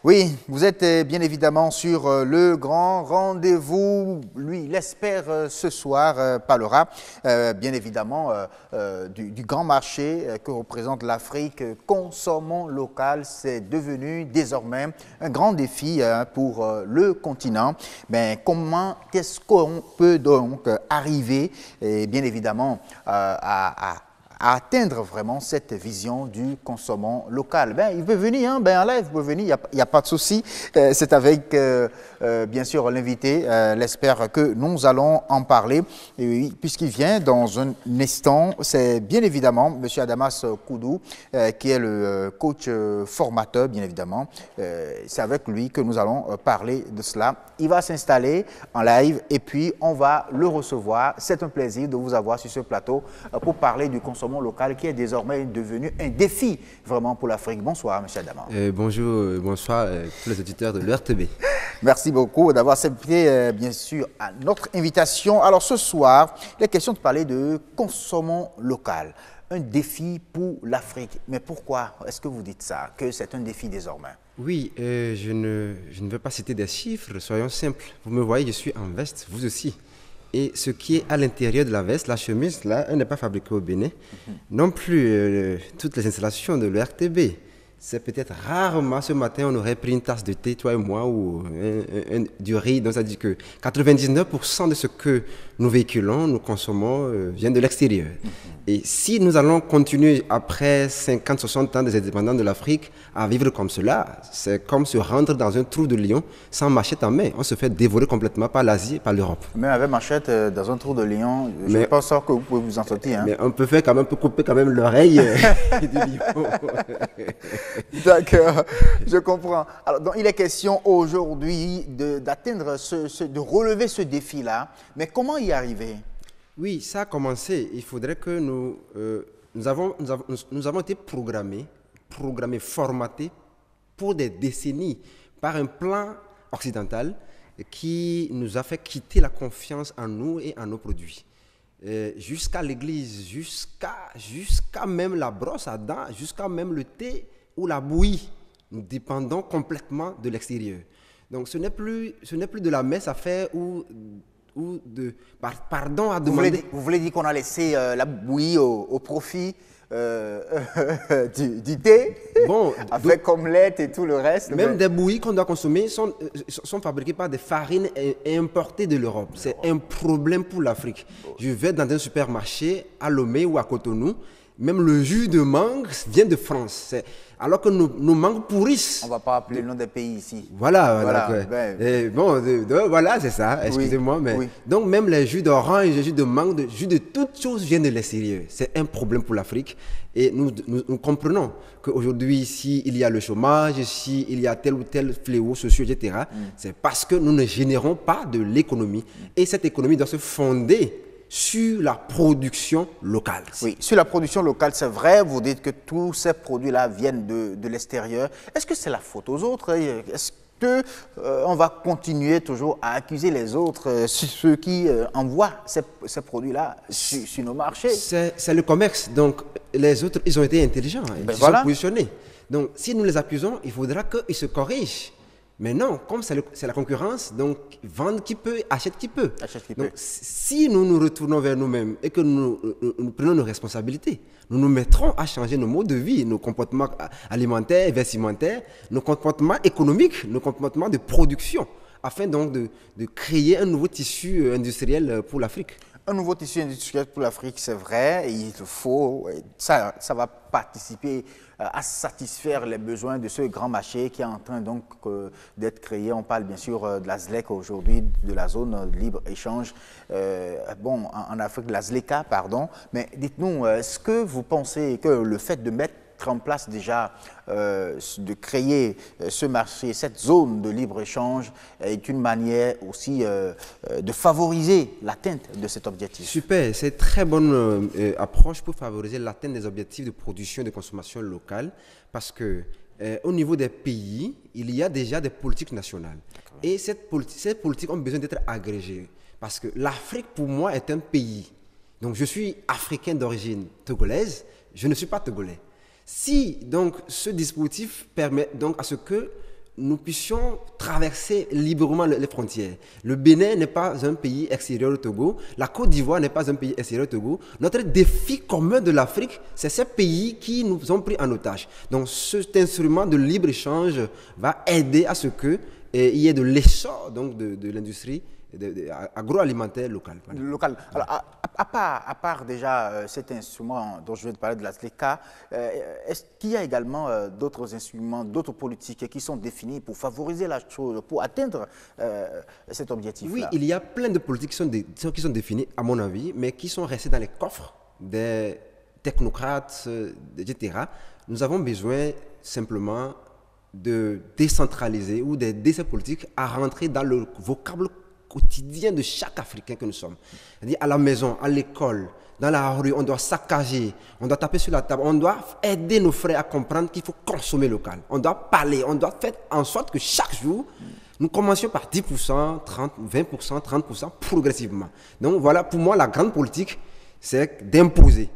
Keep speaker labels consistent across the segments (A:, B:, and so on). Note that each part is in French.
A: Oui, vous êtes bien évidemment sur le grand rendez-vous. Lui, il espère ce soir parlera bien évidemment du grand marché que représente l'Afrique. Consommons local, c'est devenu désormais un grand défi pour le continent. Mais comment est-ce qu'on peut donc arriver, bien évidemment, à atteindre vraiment cette vision du consommant local? Il peut venir, hein, en live, il peut venir, il n'y a pas de souci. C'est avec, bien sûr, l'invité, l'espère que nous allons en parler. Et puisqu'il vient dans un instant, c'est bien évidemment M. Adamas Koudou, qui est le coach formateur, bien évidemment. C'est avec lui que nous allons parler de cela. Il va s'installer en live et puis on va le recevoir. C'est un plaisir de vous avoir sur ce plateau pour parler du consommant local qui est désormais devenu un défi vraiment pour l'Afrique. Bonsoir, M. Adamas.
B: Bonjour, bonsoir tous les auditeurs de l'RTB.
A: Merci beaucoup d'avoir accepté, bien sûr, à notre invitation. Alors ce soir, il est question de parler de consommant local. Un défi pour l'Afrique. Mais pourquoi est-ce que vous dites ça, que c'est un défi désormais?
B: Oui, je ne veux pas citer des chiffres, soyons simples. Vous me voyez, je suis en veste, vous aussi. Et ce qui est à l'intérieur de la veste, la chemise, là, elle n'est pas fabriquée au Bénin. Non plus toutes les installations de l'RTB. C'est peut-être rarement ce matin, on aurait pris une tasse de thé, toi et moi, ou du riz. Donc, ça dit que 99% de ce que nous véhiculons, nous consommons, vient de l'extérieur. Et si nous allons continuer après 50, 60 ans des indépendants de l'Afrique à vivre comme cela, c'est comme se rendre dans un trou de lion sans machette en main. On se fait dévorer complètement par l'Asie et par l'Europe.
A: Même avec machette dans un trou de lion, je pense que vous pouvez vous en sortir. Hein.
B: Mais on peut faire quand même, on peut couper quand même l'oreille du lion.
A: D'accord, je comprends. Alors, donc, il est question aujourd'hui d'atteindre, de relever ce défi-là. Mais comment y arriver?
B: Oui, ça a commencé. Il faudrait que nous avons été programmés, formatés pour des décennies par un plan occidental qui nous a fait quitter la confiance en nous et en nos produits. Jusqu'à l'église, jusqu'à même la brosse à dents, jusqu'à même le thé ou la bouillie. Nous dépendons complètement de l'extérieur. Donc ce n'est plus de la messe à faire ou pardon à demander.
A: Vous voulez dire qu'on a laissé la bouillie au profit du thé,
B: bon,
A: avec omelette et tout le reste.
B: Même des bouillies qu'on doit consommer sont fabriquées par des farines importées de l'Europe. C'est un problème pour l'Afrique. Je vais dans un supermarché à Lomé ou à Cotonou, même le jus de mangue vient de France. Alors que nos mangues pourrissent.
A: On ne va pas appeler le nom des pays ici.
B: Voilà. Voilà, c'est ça, excusez-moi.
A: Oui,
B: Mais
A: oui.
B: Donc même les jus d'orange, les jus de mangue, les jus de toutes choses viennent de l'extérieur. C'est un problème pour l'Afrique. Et nous comprenons qu'aujourd'hui, ici, il y a le chômage, ici, il y a tel ou tel fléau social, etc. C'est parce que nous ne générons pas de l'économie. Et cette économie doit se fonder sur la production locale.
A: Oui, sur la production locale, c'est vrai, vous dites que tous ces produits-là viennent de l'extérieur. Est-ce que c'est la faute aux autres? Est-ce qu'on va continuer toujours à accuser les autres, ceux qui envoient ces produits-là sur nos marchés?
B: C'est le commerce. Donc, les autres, ils ont été intelligents. Ils sont positionnés. Donc, si nous les accusons, il faudra qu'ils se corrigent. Mais non, comme c'est la concurrence, donc vendre qui peut, achète qui peut. Donc, si nous nous retournons vers nous-mêmes et que nous prenons nos responsabilités, nous nous mettrons à changer nos modes de vie, nos comportements alimentaires, vestimentaires, nos comportements économiques, nos comportements de production, afin donc de créer un nouveau tissu industriel pour l'Afrique.
A: Un nouveau tissu industriel pour l'Afrique, c'est vrai, et il faut, ça va participer à satisfaire les besoins de ce grand marché qui est en train donc d'être créé. On parle bien sûr de la ZLEC aujourd'hui, de la zone de libre-échange, en Afrique, de la ZLECA, pardon. Mais dites-nous, est-ce que vous pensez que le fait de mettre en place déjà, de créer ce marché, cette zone de libre-échange est une manière aussi de favoriser l'atteinte de cet objectif?
B: Super, c'est une très bonne approche pour favoriser l'atteinte des objectifs de production et de consommation locale parce que au niveau des pays, il y a déjà des politiques nationales. Et ces politiques ont besoin d'être agrégées parce que l'Afrique, pour moi, est un pays. Donc, je suis africain d'origine togolaise, je ne suis pas togolais. Si donc ce dispositif permet donc à ce que nous puissions traverser librement les frontières. Le Bénin n'est pas un pays extérieur au Togo, la Côte d'Ivoire n'est pas un pays extérieur au Togo. Notre défi commun de l'Afrique, c'est ces pays qui nous ont pris en otage. Donc cet instrument de libre-échange va aider à ce qu'il y ait de l'essor de l'industrie agroalimentaire locale. Voilà.
A: Local. Alors, à part déjà cet instrument dont je viens de parler de la SLECA, est-ce qu'il y a également d'autres instruments, d'autres politiques qui sont définis pour favoriser la chose, pour atteindre cet objectif-là?
B: Oui, il y a plein de politiques qui sont définies, à mon avis, mais qui sont restées dans les coffres des technocrates, etc. Nous avons besoin simplement de décentraliser ou d'aider ces politiques à rentrer dans le vocable quotidien de chaque Africain que nous sommes. C'est-à-dire à la maison, à l'école, dans la rue, on doit saccager, on doit taper sur la table, on doit aider nos frères à comprendre qu'il faut consommer local. On doit parler, on doit faire en sorte que chaque jour, nous commencions par 10%, 30%, 20%, 30% progressivement. Donc voilà, pour moi, la grande politique, c'est d'imposer.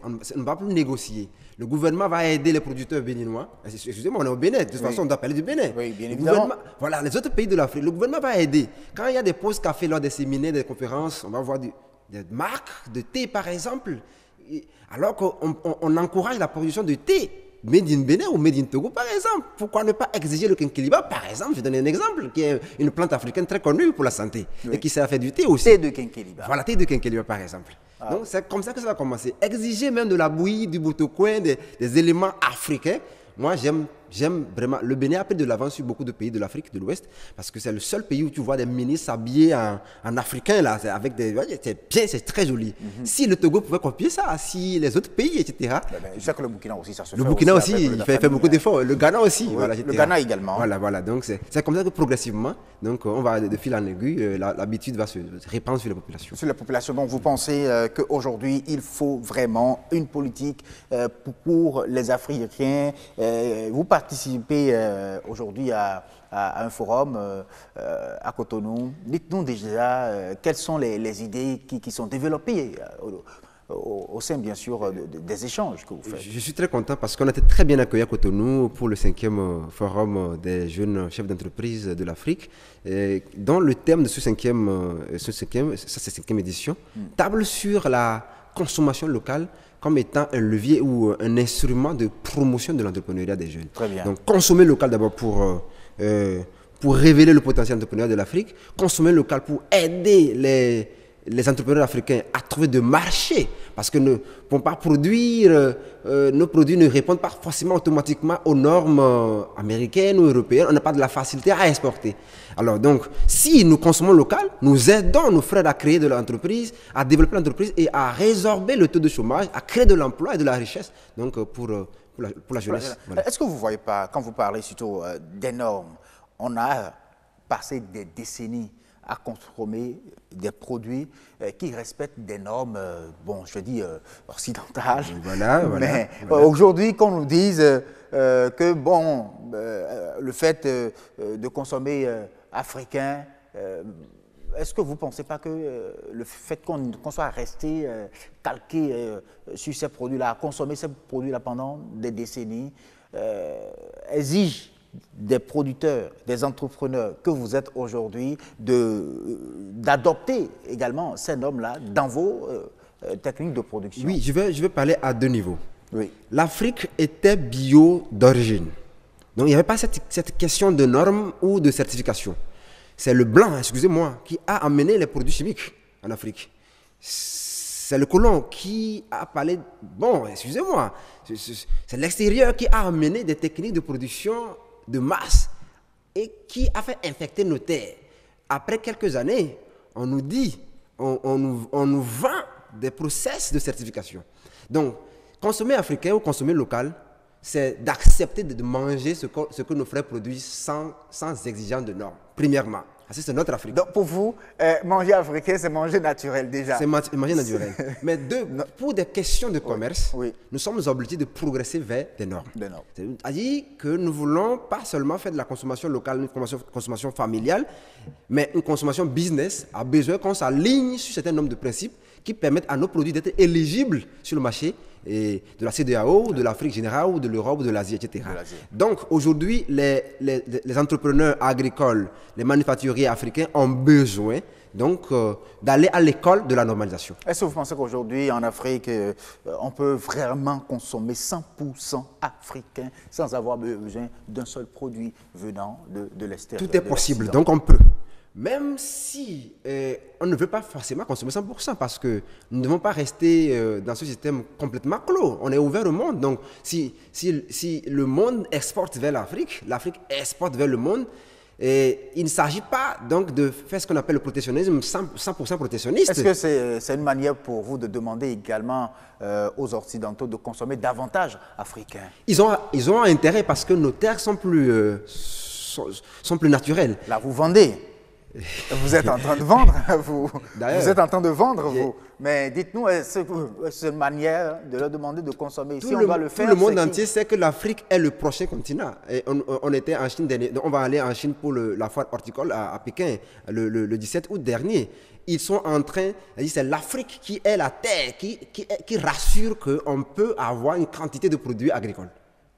B: On ne va plus négocier. Le gouvernement va aider les producteurs béninois. Excusez-moi, on est au Bénin. De toute façon, on doit parler du Bénin.
A: Oui, bien évidemment.
B: Voilà, les autres pays de l'Afrique, le gouvernement va aider. Quand il y a des pauses café lors des séminaires, des conférences, on va voir des marques de thé, par exemple. Alors qu'on encourage la production de thé, made in Bénin ou made in Togo, par exemple. Pourquoi ne pas exiger le quinquilibre, par exemple? Je donne un exemple, qui est une plante africaine très connue pour la santé et qui sert à faire du thé aussi.
A: Thé de quinquilibre.
B: Voilà, thé de quinquilibre, par exemple. Donc, c'est comme ça que ça va commencer. Exiger même de la bouillie, du boutoucoin, des éléments africains. Moi, j'aime vraiment. Le Bénin a pris de l'avance sur beaucoup de pays de l'Afrique de l'Ouest parce que c'est le seul pays où tu vois des ministres habillés en africain, là, avec des. C'est bien, c'est très joli. Si le Togo pouvait copier ça, si les autres pays, etc.
A: Je sais que le Burkina aussi, ça se fait.
B: Le Burkina aussi, il fait beaucoup d'efforts. Le Ghana aussi.
A: Oui,
B: voilà,
A: le Ghana également.
B: Voilà. Donc, c'est comme ça que progressivement, donc, on va de fil en aiguille, l'habitude va se répandre sur la population.
A: Sur la population. Donc, vous pensez qu'aujourd'hui, il faut vraiment une politique pour les Africains. Vous participez aujourd'hui à un forum à Cotonou. Dites-nous déjà quelles sont les idées qui sont développées au sein, bien sûr, des échanges que vous faites.
B: Je suis très content parce qu'on a été très bien accueillis à Cotonou pour le 5e forum des jeunes chefs d'entreprise de l'Afrique, dont le thème de cette 5e édition table sur la consommation locale comme étant un levier ou un instrument de promotion de l'entrepreneuriat des jeunes.
A: Très bien.
B: Donc, consommer local d'abord pour révéler le potentiel entrepreneurial de l'Afrique, consommer local pour aider les entrepreneurs africains à trouver de marché, parce que ne vont pas produire, nos produits ne répondent pas forcément automatiquement aux normes américaines ou européennes, on n'a pas de la facilité à exporter. Alors donc, si nous consommons local, nous aidons nos frères à créer de l'entreprise, à développer l'entreprise et à résorber le taux de chômage, à créer de l'emploi et de la richesse donc pour la jeunesse. Voilà.
A: Est-ce que vous ne voyez pas, quand vous parlez surtout des normes, on a passé des décennies à consommer des produits qui respectent des normes, bon, je dis occidentales.
B: Voilà.
A: Mais aujourd'hui, qu'on nous dise que, bon, le fait de consommer africain, est-ce que vous ne pensez pas que le fait qu'on soit resté calqué sur ces produits-là, consommer ces produits-là pendant des décennies, exige des producteurs, des entrepreneurs que vous êtes aujourd'hui, d'adopter également ces normes-là dans vos techniques de production?
B: Oui, je vais parler à deux niveaux.
A: Oui.
B: L'Afrique était bio d'origine. Donc, il n'y avait pas cette question de normes ou de certification. C'est le blanc, excusez-moi, qui a amené les produits chimiques en Afrique. C'est le colon qui a parlé, bon, excusez-moi, c'est l'extérieur qui a amené des techniques de production de masse et qui a fait infecter nos terres. Après quelques années, on nous dit, on nous vend des process de certification. Donc, consommer africain ou consommer local, c'est d'accepter de manger ce que nos frères produisent sans exigence de normes, premièrement. C'est notre Afrique.
A: Donc pour vous, manger africain, c'est manger naturel déjà.
B: C'est manger naturel. Mais pour des questions de commerce, nous sommes obligés de progresser vers des normes. C'est-à-dire que nous voulons pas seulement faire de la consommation locale, une consommation familiale, mais une consommation business a besoin qu'on s'aligne sur certains nombres de principes qui permettent à nos produits d'être éligibles sur le marché et de la CEDEAO, de l'Afrique générale, ou de l'Europe, ou de l'Asie, etc. Donc aujourd'hui, les entrepreneurs agricoles, les manufacturiers africains ont besoin donc d'aller à l'école de la normalisation.
A: Est-ce que vous pensez qu'aujourd'hui, en Afrique, on peut vraiment consommer 100% africain sans avoir besoin d'un seul produit venant de l'extérieur?
B: Tout est possible, donc on peut. Même si on ne veut pas forcément consommer 100%, parce que nous ne devons pas rester dans ce système complètement clos. On est ouvert au monde. Donc, si le monde exporte vers l'Afrique, l'Afrique exporte vers le monde, et il ne s'agit pas donc de faire ce qu'on appelle le protectionnisme 100% protectionniste.
A: Est-ce que c'est une manière pour vous de demander également aux Occidentaux de consommer davantage africain?
B: Ils ont intérêt parce que nos terres sont plus naturelles.
A: Là, vous vendez. Vous êtes en train de vendre, vous êtes en train de vendre, vous. Mais dites-nous, c'est une manière de leur demander de consommer. Si on doit le faire,
B: tout le monde entier sait que l'Afrique est le prochain continent. Et on était en Chine dernier, on va aller en Chine pour la foire horticole à Pékin le 17 août dernier. Ils sont en train, c'est l'Afrique qui est la terre, qui rassure qu'on peut avoir une quantité de produits agricoles.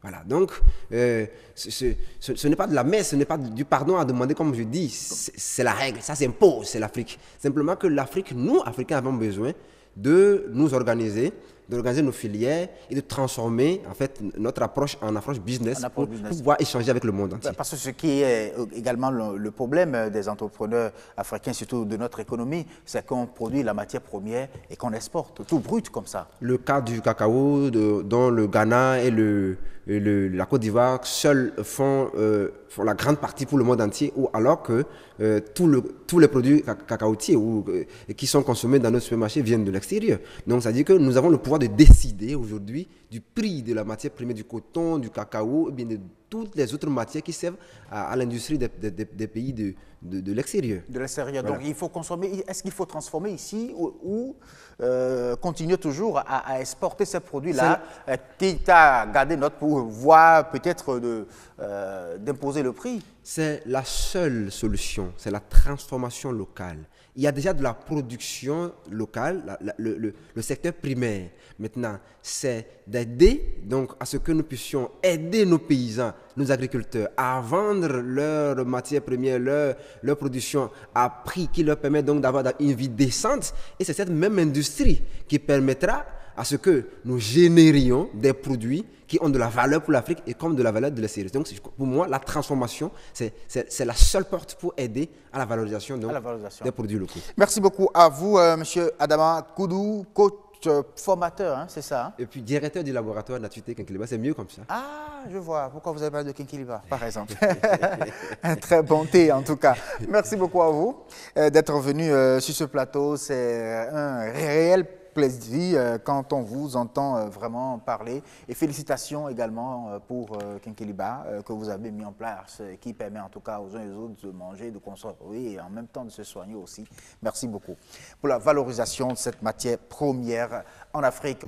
B: Voilà, donc ce n'est pas de la messe, ce n'est pas du pardon à demander, comme je dis, c'est la règle, ça s'impose, c'est l'Afrique. Simplement que l'Afrique, nous, Africains, avons besoin de nous organiser, d'organiser nos filières et de transformer en fait notre approche en approche business pour pouvoir échanger avec le monde entier.
A: Parce que ce qui est également le problème des entrepreneurs africains, surtout de notre économie, c'est qu'on produit la matière première et qu'on exporte tout brut comme ça.
B: Le cas du cacao, dont le Ghana et la Côte d'Ivoire seuls font la grande partie pour le monde entier, alors que tous les produits cacaotiers qui sont consommés dans nos supermarchés viennent de l'extérieur. Donc, ça veut dire que nous avons le pouvoir de décider aujourd'hui du prix de la matière première, du coton, du cacao, et bien de toutes les autres matières qui servent à l'industrie des pays de l'extérieur.
A: De l'extérieur. Voilà. Donc, il faut consommer. Est-ce qu'il faut transformer ici ou continuer toujours à exporter ces produits-là, quitte à garder notre pouvoir peut-être d'imposer le prix?
B: C'est la seule solution, c'est la transformation locale. Il y a déjà de la production locale, le secteur primaire. Maintenant, c'est d'aider donc à ce que nous puissions aider nos paysans, nos agriculteurs à vendre leurs matières premières, leur production à prix qui leur permet donc d'avoir une vie décente. Et c'est cette même industrie qui permettra à ce que nous générions des produits qui ont de la valeur pour l'Afrique et comme de la valeur de l'extérieur. Donc, pour moi, la transformation, c'est la seule porte pour aider à la valorisation, des produits locaux.
A: Merci beaucoup à vous, Monsieur Adama Koudou, coach formateur, hein, c'est ça?
B: Et puis, directeur du laboratoire Naturité Kinkeliba, c'est mieux comme ça.
A: Ah, je vois. Pourquoi vous avez parlé de Kinkeliba, par exemple? Un très bon thé, en tout cas. Merci beaucoup à vous d'être venu sur ce plateau. C'est un réel plaisir quand on vous entend vraiment parler. Et félicitations également pour Kinkeliba que vous avez mis en place, qui permet en tout cas aux uns et aux autres de manger, de consommer et en même temps de se soigner aussi. Merci beaucoup pour la valorisation de cette matière première en Afrique.